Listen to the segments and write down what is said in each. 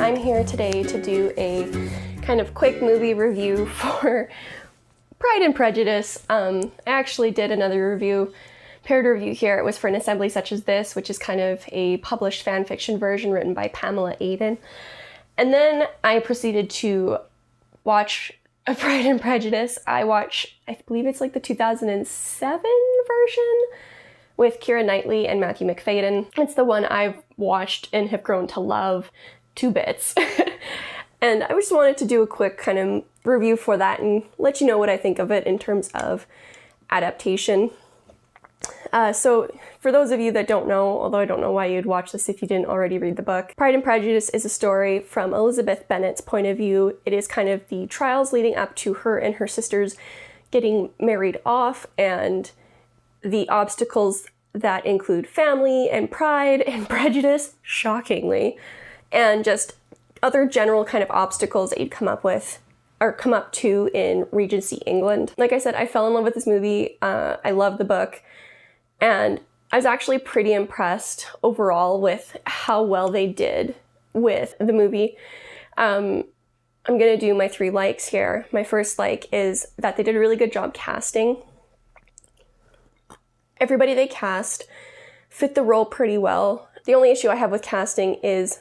I'm here today to do a kind of quick movie review for Pride and Prejudice. I actually did another review, paired review here. It was for An Assembly Such as This, which is kind of a published fan fiction version written by Pamela Aden. And then I proceeded to watch Pride and Prejudice. I believe it's like the 2007 version with Keira Knightley and Matthew Macfadyen. It's the one I've watched and have grown to love to bits. And I just wanted to do a quick kind of review for that and let you know what I think of it in terms of adaptation. So for those of you that don't know, although I don't know why you'd watch this if you didn't already read the book, Pride and Prejudice is a story from Elizabeth Bennet's point of view. It is kind of the trials leading up to her and her sisters getting married off, and the obstacles that include family and pride and prejudice, shockingly, and just other general kind of obstacles that you'd come up to in Regency England. Like I said, I fell in love with this movie. I love the book, and I was actually pretty impressed overall with how well they did with the movie. I'm gonna do my 3 likes here. My first like is that they did a really good job casting. Everybody they cast fit the role pretty well. The only issue I have with casting is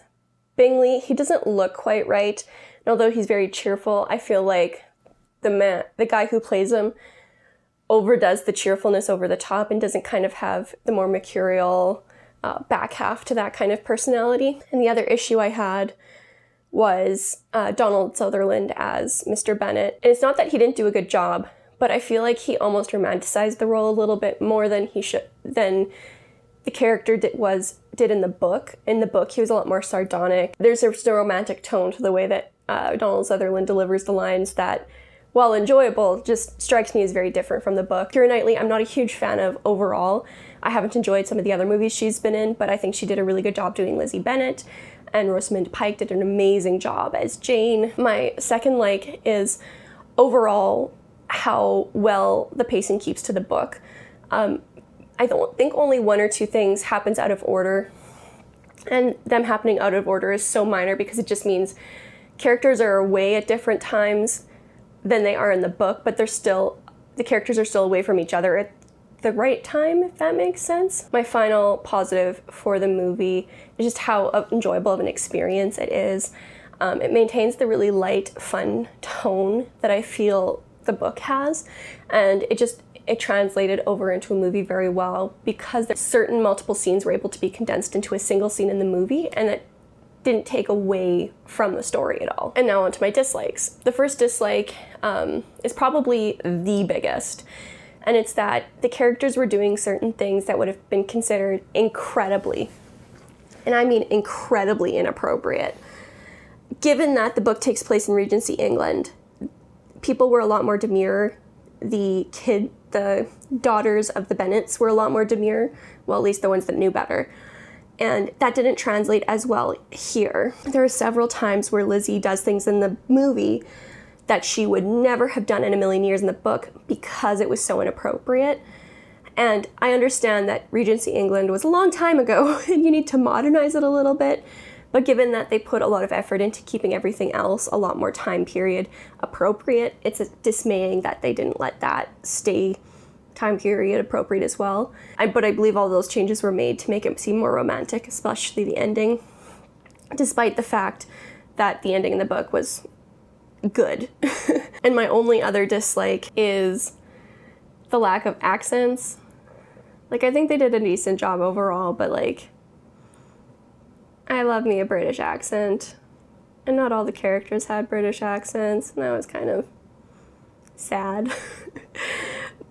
Bingley. He doesn't look quite right. And although he's very cheerful, I feel like the guy who plays him overdoes the cheerfulness over the top and doesn't kind of have the more mercurial back half to that kind of personality. And the other issue I had was Donald Sutherland as Mr. Bennet. And it's not that he didn't do a good job, but I feel like he almost romanticized the role a little bit more than the character did in the book. In the book, he was a lot more sardonic. There's a romantic tone to the way that Donald Sutherland delivers the lines that, while enjoyable, just strikes me as very different from the book. Keira Knightley, I'm not a huge fan of overall. I haven't enjoyed some of the other movies she's been in, but I think she did a really good job doing Lizzie Bennet, and Rosamund Pike did an amazing job as Jane. My second like is overall how well the pacing keeps to the book. I don't think only 1 or 2 things happens out of order, and them happening out of order is so minor because it just means characters are away at different times than they are in the book, but the characters are still away from each other at the right time, if that makes sense. My final positive for the movie is just how enjoyable of an experience it is. It maintains the really light, fun tone that I feel the book has, and it translated over into a movie very well because certain multiple scenes were able to be condensed into a single scene in the movie, and it didn't take away from the story at all. And now onto my dislikes. The first dislike is probably the biggest, and it's that the characters were doing certain things that would have been considered incredibly, and I mean incredibly, inappropriate. Given that the book takes place in Regency England, people were a lot more demure. The daughters of the Bennets were a lot more demure, well, at least the ones that knew better. And that didn't translate as well here. There are several times where Lizzie does things in the movie that she would never have done in a million years in the book because it was so inappropriate. And I understand that Regency England was a long time ago and you need to modernize it a little bit. But given that they put a lot of effort into keeping everything else a lot more time period appropriate, it's dismaying that they didn't let that stay time period appropriate as well. But I believe all those changes were made to make it seem more romantic, especially the ending, despite the fact that the ending in the book was good. And my only other dislike is the lack of accents. Like, I think they did a decent job overall, but like, I love me a British accent, and not all the characters had British accents, and that was kind of sad.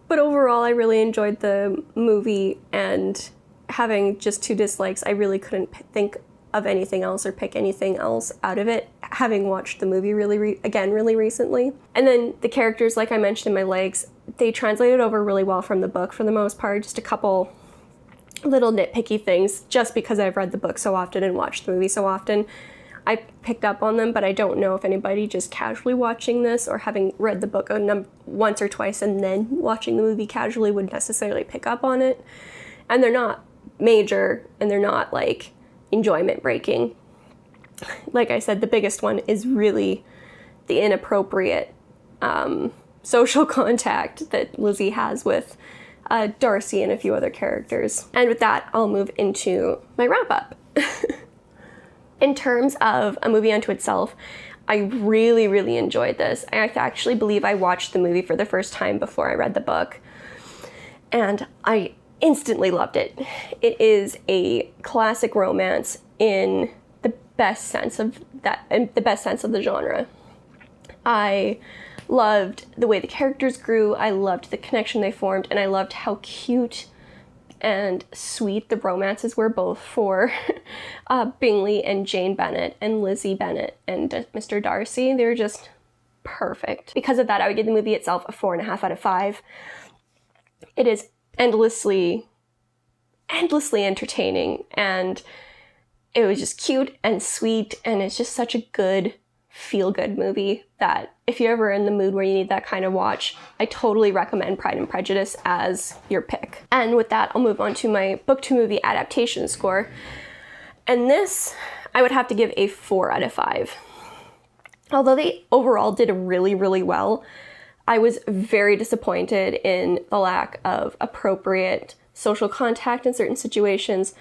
But overall, I really enjoyed the movie, and having just 2 dislikes, I really couldn't think of anything else or pick anything else out of it, having watched the movie really recently. And then the characters, like I mentioned in my likes, they translated over really well from the book for the most part, just a couple little nitpicky things, just because I've read the book so often and watched the movie so often. I picked up on them, but I don't know if anybody just casually watching this or having read the book once or twice and then watching the movie casually would necessarily pick up on it. And they're not major, and they're not like enjoyment breaking. like I said, the biggest one is really the inappropriate social contact that Lizzie has with Darcy and a few other characters. And with that, I'll move into my wrap-up. In terms of a movie unto itself, I really, really enjoyed this. I actually believe I watched the movie for the first time before I read the book, and I instantly loved it. It is a classic romance in the best sense of that, in the best sense of the genre. I loved the way the characters grew, I loved the connection they formed, and I loved how cute and sweet the romances were, both for Bingley and Jane Bennet and Lizzie Bennet and Mr. Darcy. They were just perfect. Because of that, I would give the movie itself a 4.5 out of 5. It is endlessly entertaining, and it was just cute and sweet, and it's just such a good feel-good movie that if you're ever in the mood where you need that kind of watch, I totally recommend Pride and Prejudice as your pick. And with that, I'll move on to my book-to-movie adaptation score. And this, I would have to give a 4 out of 5. Although they overall did really, really well, I was very disappointed in the lack of appropriate social contact in certain situations,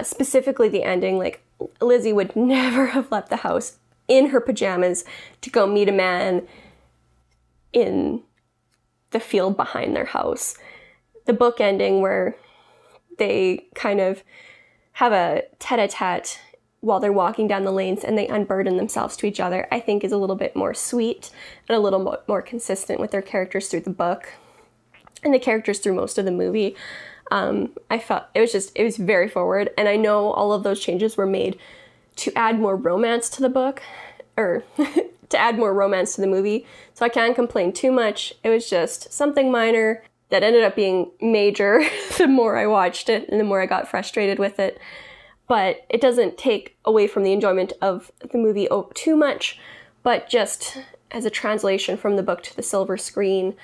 specifically the ending. Like, Lizzie would never have left the house in her pajamas to go meet a man in the field behind their house. The book ending where they kind of have a tete-a-tete while they're walking down the lanes and they unburden themselves to each other, I think is a little bit more sweet and a little more consistent with their characters through the book and the characters through most of the movie. I felt it was very forward, and I know all of those changes were made to add more romance to the book, or to add more romance to the movie, so I can't complain too much. It was just something minor that ended up being major the more I watched it and the more I got frustrated with it. But it doesn't take away from the enjoyment of the movie too much, but just as a translation from the book to the silver screen,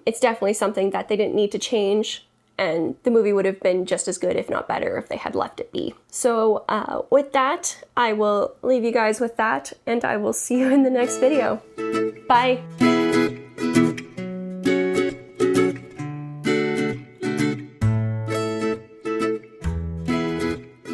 it's definitely something that they didn't need to change, and the movie would have been just as good, if not better, if they had left it be. So with that, I will leave you guys with that, and I will see you in the next video. Bye!